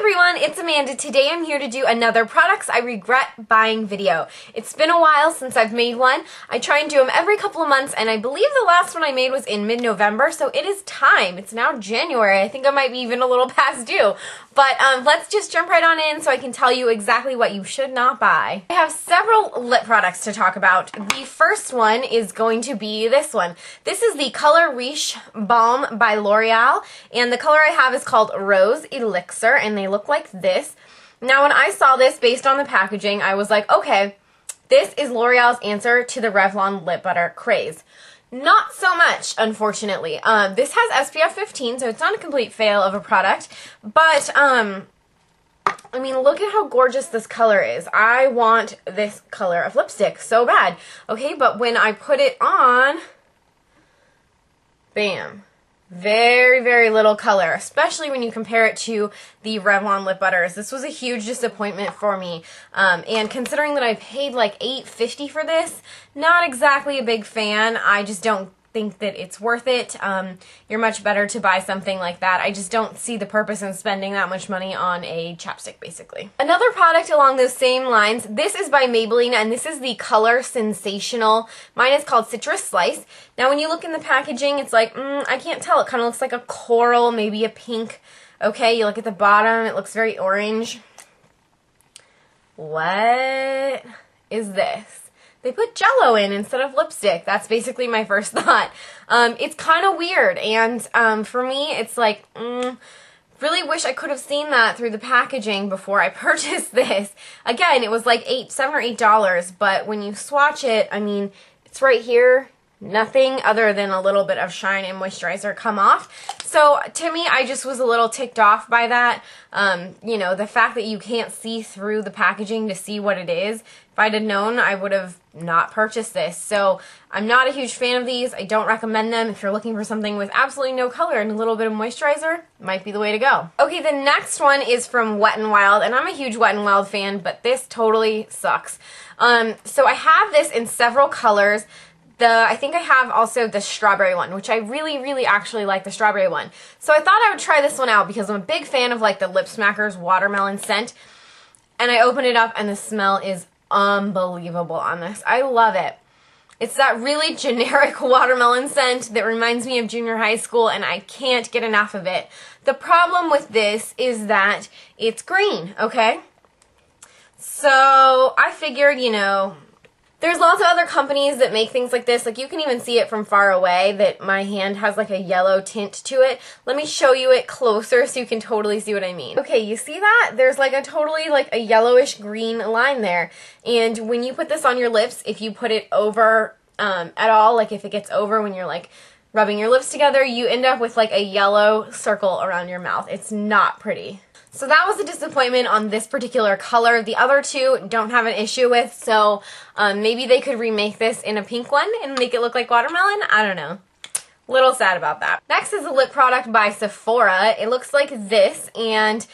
everyone, it's Amanda. Today I'm here to do another products I regret buying video. It's been a while since I've made one. I try and do them every couple of months, and I believe the last one I made was in mid-November, so it is time. It's now January. I think I might be even a little past due. But let's just jump right on in so I can tell you exactly what you should not buy. I have several lip products to talk about. The first one is going to be this one. This is the Color Riche Balm by L'Oreal, and the color I have is called Rose Elixir, and they look like this. Now, when I saw this based on the packaging, I was like, okay, this is L'Oreal's answer to the Revlon lip butter craze. Not so much, unfortunately. This has SPF 15, so it's not a complete fail of a product, but, I mean, look at how gorgeous this color is. I want this color of lipstick so bad, okay? But when I put it on, bam. Very, very little color, especially when you compare it to the Revlon lip butters. This was a huge disappointment for me, and considering that I paid like $8.50 for this, not exactly a big fan. I just don't think that it's worth it. You're much better to buy something like that. I just don't see the purpose in spending that much money on a chapstick, basically. Another product along those same lines, this is by Maybelline, and this is the Color Sensational. Mine is called Citrus Slice. Now, when you look in the packaging, it's like, I can't tell. It kind of looks like a coral, maybe a pink. Okay, you look at the bottom, it looks very orange. What is this? They put Jell-O in instead of lipstick. That's basically my first thought. It's kind of weird, and for me, it's like, really wish I could have seen that through the packaging before I purchased this. Again, it was like $7 or $8, but when you swatch it, I mean, it's right here. Nothing other than a little bit of shine and moisturizer come off. So to me, I just was a little ticked off by that. You know, the fact that you can't see through the packaging to see what it is. If I'd have known, I would have not purchased this. So I'm not a huge fan of these. I don't recommend them. If you're looking for something with absolutely no color and a little bit of moisturizer, might be the way to go. Okay, the next one is from Wet n Wild, and I'm a huge Wet n Wild fan, but this totally sucks. So I have this in several colors. I think I have also the strawberry one, which I really, really actually like the strawberry one. So I thought I would try this one out because I'm a big fan of like the Lip Smackers watermelon scent. And I open it up and the smell is unbelievable on this. I love it. It's that really generic watermelon scent that reminds me of junior high school, and I can't get enough of it. The problem with this is that it's green, okay? So I figured, you know, there's lots of other companies that make things like this. Like, you can even see it from far away that my hand has like a yellow tint to it. Let me show you it closer so you can totally see what I mean. Okay, you see that? There's like a totally like a yellowish green line there. And when you put this on your lips, if you put it over at all, like if it gets over when you're like rubbing your lips together, you end up with like a yellow circle around your mouth. It's not pretty. So that was a disappointment on this particular color. The other two don't have an issue with, so maybe they could remake this in a pink one and make it look like watermelon. I don't know. Little sad about that. Next is a lip product by Sephora. It looks like this, and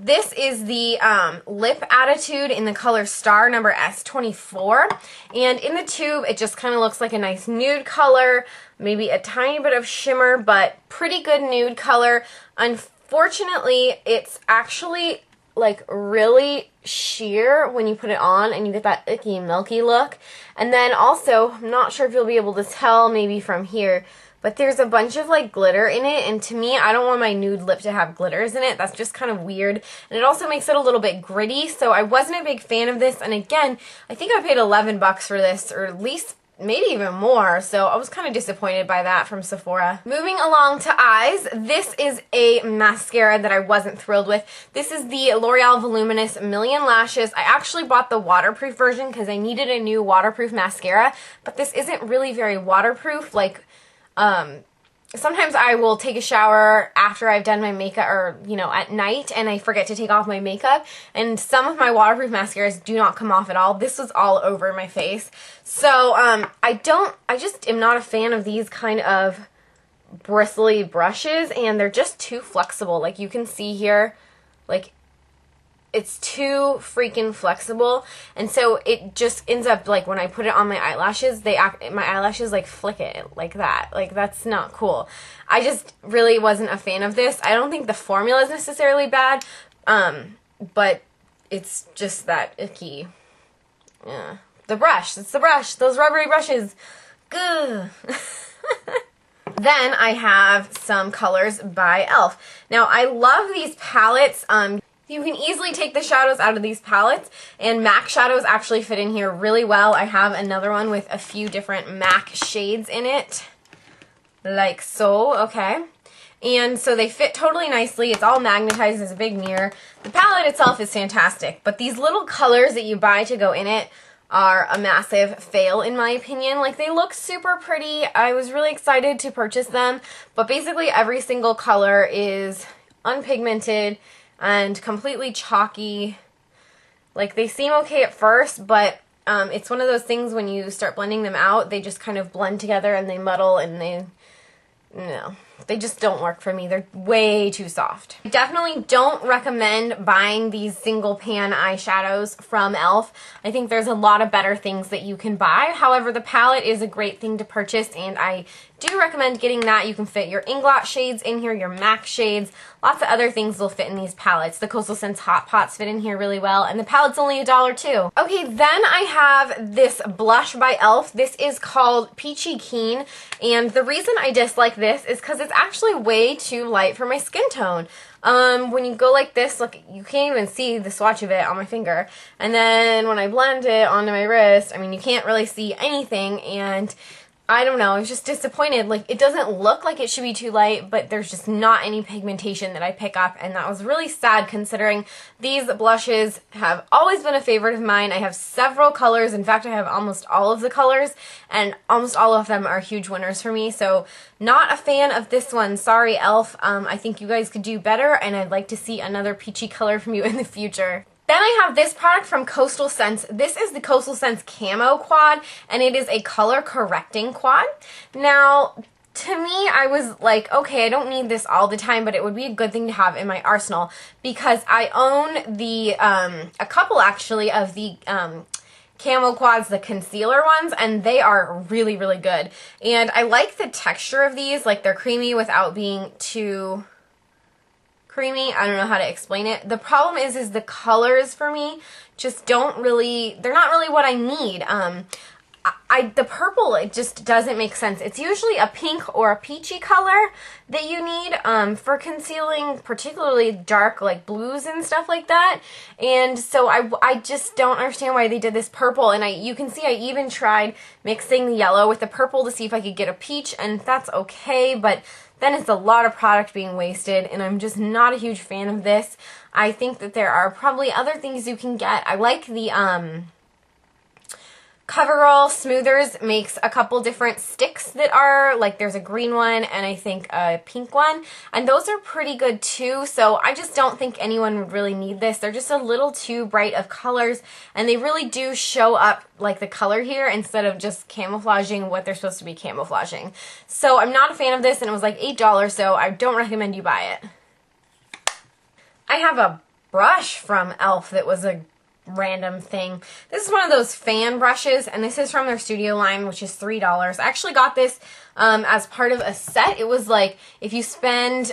this is the Lip Attitude in the color Star number S24. And in the tube, it just kind of looks like a nice nude color, maybe a tiny bit of shimmer, but pretty good nude color. Unfortunately, it's actually like really sheer when you put it on, and you get that icky, milky look. And then also, I'm not sure if you'll be able to tell maybe from here, but there's a bunch of like glitter in it, and to me, I don't want my nude lip to have glitters in it. That's just kind of weird, and it also makes it a little bit gritty, so I wasn't a big fan of this. And again, I think I paid $11 for this, or at least maybe even more, so I was kind of disappointed by that from Sephora. Moving along to eyes, this is a mascara that I wasn't thrilled with. This is the L'Oreal Voluminous Million Lashes. I actually bought the waterproof version because I needed a new waterproof mascara, but this isn't really very waterproof. Like, sometimes I will take a shower after I've done my makeup, or, you know, at night, and I forget to take off my makeup, and some of my waterproof mascaras do not come off at all. This was all over my face. So, I just am not a fan of these kind of bristly brushes, and they're just too flexible. Like, you can see here, like, it's too freaking flexible, and so it just ends up like when I put it on my eyelashes, my eyelashes like flick it like that. Like, that's not cool. I just really wasn't a fan of this. I don't think the formula is necessarily bad. But it's just that icky. Yeah. The brush. It's the brush. Those rubbery brushes. Gah. Then I have some colors by e.l.f. Now, I love these palettes. You can easily take the shadows out of these palettes, and MAC shadows actually fit in here really well. I have another one with a few different MAC shades in it, like so, okay? And so they fit totally nicely. It's all magnetized as a big mirror. The palette itself is fantastic, but these little colors that you buy to go in it are a massive fail in my opinion. Like, they look super pretty. I was really excited to purchase them, but basically every single color is unpigmented and completely chalky. Like, they seem okay at first, but it's one of those things when you start blending them out, they just kind of blend together and they muddle and they just don't work for me. They're way too soft. I definitely don't recommend buying these single pan eyeshadows from e.l.f. I think there's a lot of better things that you can buy. However, the palette is a great thing to purchase, and I do recommend getting that. You can fit your Inglot shades in here, your MAC shades, lots of other things will fit in these palettes. The Coastal Scents Hot Pots fit in here really well, and the palette's only $1 too. Okay, then I have this blush by e.l.f. This is called Peachy Keen, and the reason I dislike this is because it's actually way too light for my skin tone. When you go like this, look, you can't even see the swatch of it on my finger, and then when I blend it onto my wrist, I mean, you can't really see anything, and I don't know, I was just disappointed. Like, it doesn't look like it should be too light, but there's just not any pigmentation that I pick up, and that was really sad considering these blushes have always been a favorite of mine. I have several colors. In fact, I have almost all of the colors, and almost all of them are huge winners for me, so not a fan of this one. Sorry, e.l.f. I think you guys could do better, and I'd like to see another peachy color from you in the future. Then I have this product from Coastal Scents. This is the Coastal Scents Camo Quad, and it is a color correcting quad. Now, to me, I was like, okay, I don't need this all the time, but it would be a good thing to have in my arsenal because I own the, a couple actually of the, Camo Quads, the concealer ones, and they are really, really good. And I like the texture of these, like they're creamy without being too creamy. I don't know how to explain it. The problem is the colors for me just don't really, they're not really what I need. The purple, it just doesn't make sense. It's usually a pink or a peachy color that you need for concealing, particularly dark like blues and stuff like that. And so I just don't understand why they did this purple. And you can see I even tried mixing the yellow with the purple to see if I could get a peach, and that's okay, but then it's a lot of product being wasted, and I'm just not a huge fan of this. I think that there are probably other things you can get. I like the CoverGirl Smoothers makes a couple different sticks that are, like, there's a green one and I think a pink one, and those are pretty good too, so I just don't think anyone would really need this. They're just a little too bright of colors, and they really do show up, like, the color here instead of just camouflaging what they're supposed to be camouflaging. So I'm not a fan of this, and it was like $8, so I don't recommend you buy it. I have a brush from e.l.f. that was a random thing. This is one of those fan brushes, and this is from their studio line, which is $3. I actually got this as part of a set. It was like if you spent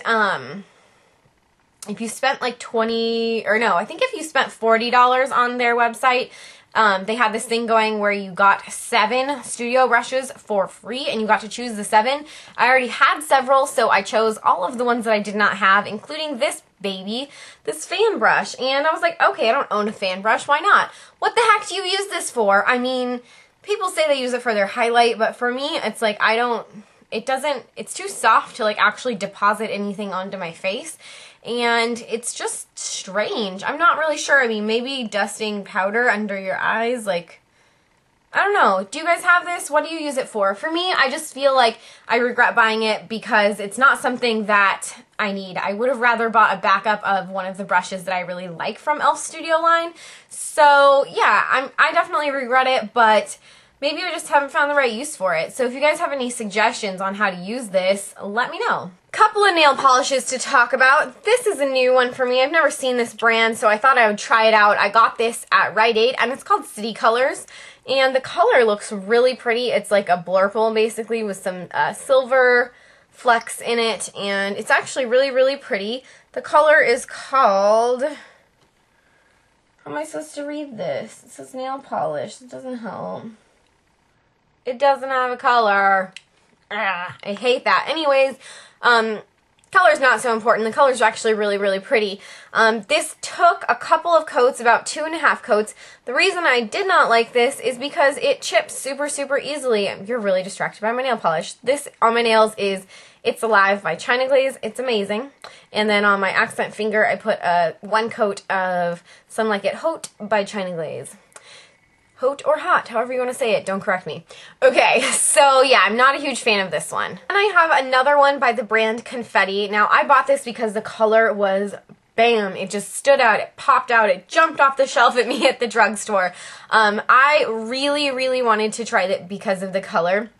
like 20, or no, I think if you spent $40 on their website, they had this thing going where you got 7 studio brushes for free, and you got to choose the 7. I already had several, so I chose all of the ones that I did not have, including this baby, this fan brush. And I was like, okay, I don't own a fan brush, why not? What the heck do you use this for? I mean, people say they use it for their highlight, but for me, it's like, it's too soft to like actually deposit anything onto my face. And it's just strange. I'm not really sure. I mean, maybe dusting powder under your eyes, like, I don't know. Do you guys have this? What do you use it for? For me, I just feel like I regret buying it because it's not something that I need. I would have rather bought a backup of one of the brushes that I really like from e.l.f. Studio line. So, yeah, I definitely regret it, but maybe I just haven't found the right use for it. So if you guys have any suggestions on how to use this, let me know. Couple of nail polishes to talk about. This is a new one for me. I've never seen this brand, so I thought I would try it out. I got this at Rite Aid, and it's called City Colors. And the color looks really pretty. It's like a blurple, basically, with some silver flecks in it, and it's actually really, really pretty. The color is called... How am I supposed to read this? It says nail polish. It doesn't help. It doesn't have a color. I hate that. Anyways, color's not so important. The color's actually really, really pretty. This took a couple of coats, about 2.5 coats. The reason I did not like this is because it chips super, super easily. You're really distracted by my nail polish. This on my nails is It's Alive by China Glaze. It's amazing. And then on my accent finger, I put 1 coat of Some Like It Hot by China Glaze. Hot or hot, however you want to say it, don't correct me. Okay, so yeah, I'm not a huge fan of this one. And I have another one by the brand Confetti. Now, I bought this because the color was bam, it just stood out, it popped out, it jumped off the shelf at me at the drugstore. I really, really wanted to try it because of the color.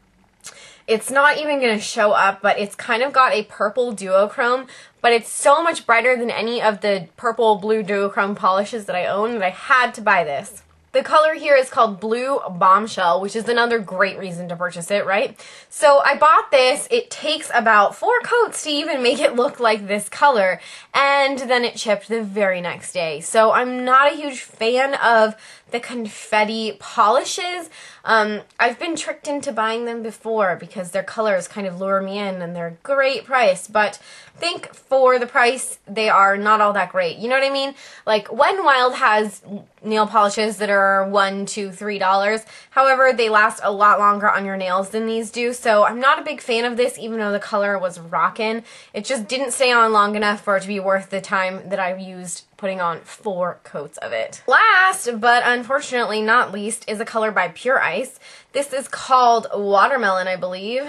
It's not even going to show up, but it's kind of got a purple duochrome, but it's so much brighter than any of the purple blue duochrome polishes that I own that I had to buy this. The color here is called Blue Bombshell, which is another great reason to purchase it, right? So I bought this. It takes about 4 coats to even make it look like this color, and then it chipped the very next day. So I'm not a huge fan of the confetti polishes. I've been tricked into buying them before because their colors kind of lure me in and they're a great price, but I think for the price they are not all that great. You know what I mean? Like Wet n Wild has nail polishes that are $1, $2, $3. However, they last a lot longer on your nails than these do, so I'm not a big fan of this even though the color was rockin'. It just didn't stay on long enough for it to be worth the time that I've used putting on 4 coats of it. Last, but unfortunately not least, is a color by Pure Ice. This is called Watermelon, I believe.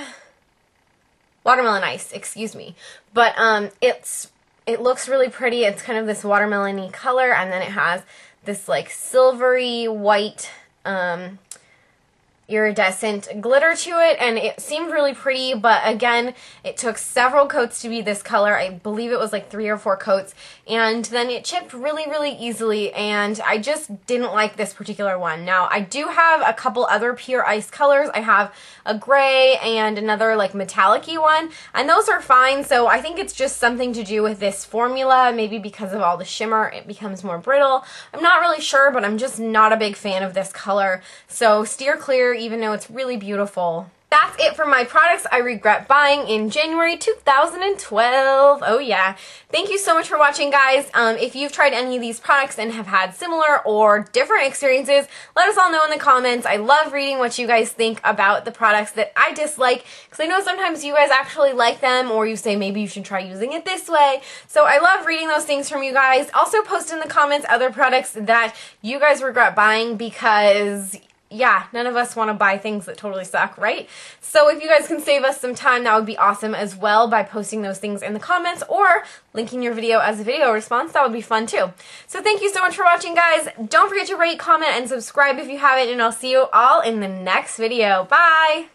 Watermelon Ice, excuse me. But it looks really pretty. It's kind of this watermelon-y color, and then it has this like silvery white iridescent glitter to it, and it seemed really pretty, but again, it took several coats to be this color. I believe it was like 3 or 4 coats, and then it chipped really, really easily, and I just didn't like this particular one. Now, I do have a couple other Pure Ice colors. I have a gray and another like metallic-y one, and those are fine, so I think it's just something to do with this formula. Maybe because of all the shimmer, it becomes more brittle. I'm not really sure, but I'm just not a big fan of this color, so steer clear even though it's really beautiful. That's it for my products I regret buying in January 2012. Oh yeah. Thank you so much for watching, guys. If you've tried any of these products and have had similar or different experiences, let us all know in the comments. I love reading what you guys think about the products that I dislike, because I know sometimes you guys actually like them, or you say maybe you should try using it this way. So I love reading those things from you guys. Also post in the comments other products that you guys regret buying, because yeah, none of us want to buy things that totally suck, right? So if you guys can save us some time, that would be awesome as well by posting those things in the comments or linking your video as a video response. That would be fun too. So thank you so much for watching, guys. Don't forget to rate, comment, and subscribe if you haven't, and I'll see you all in the next video. Bye!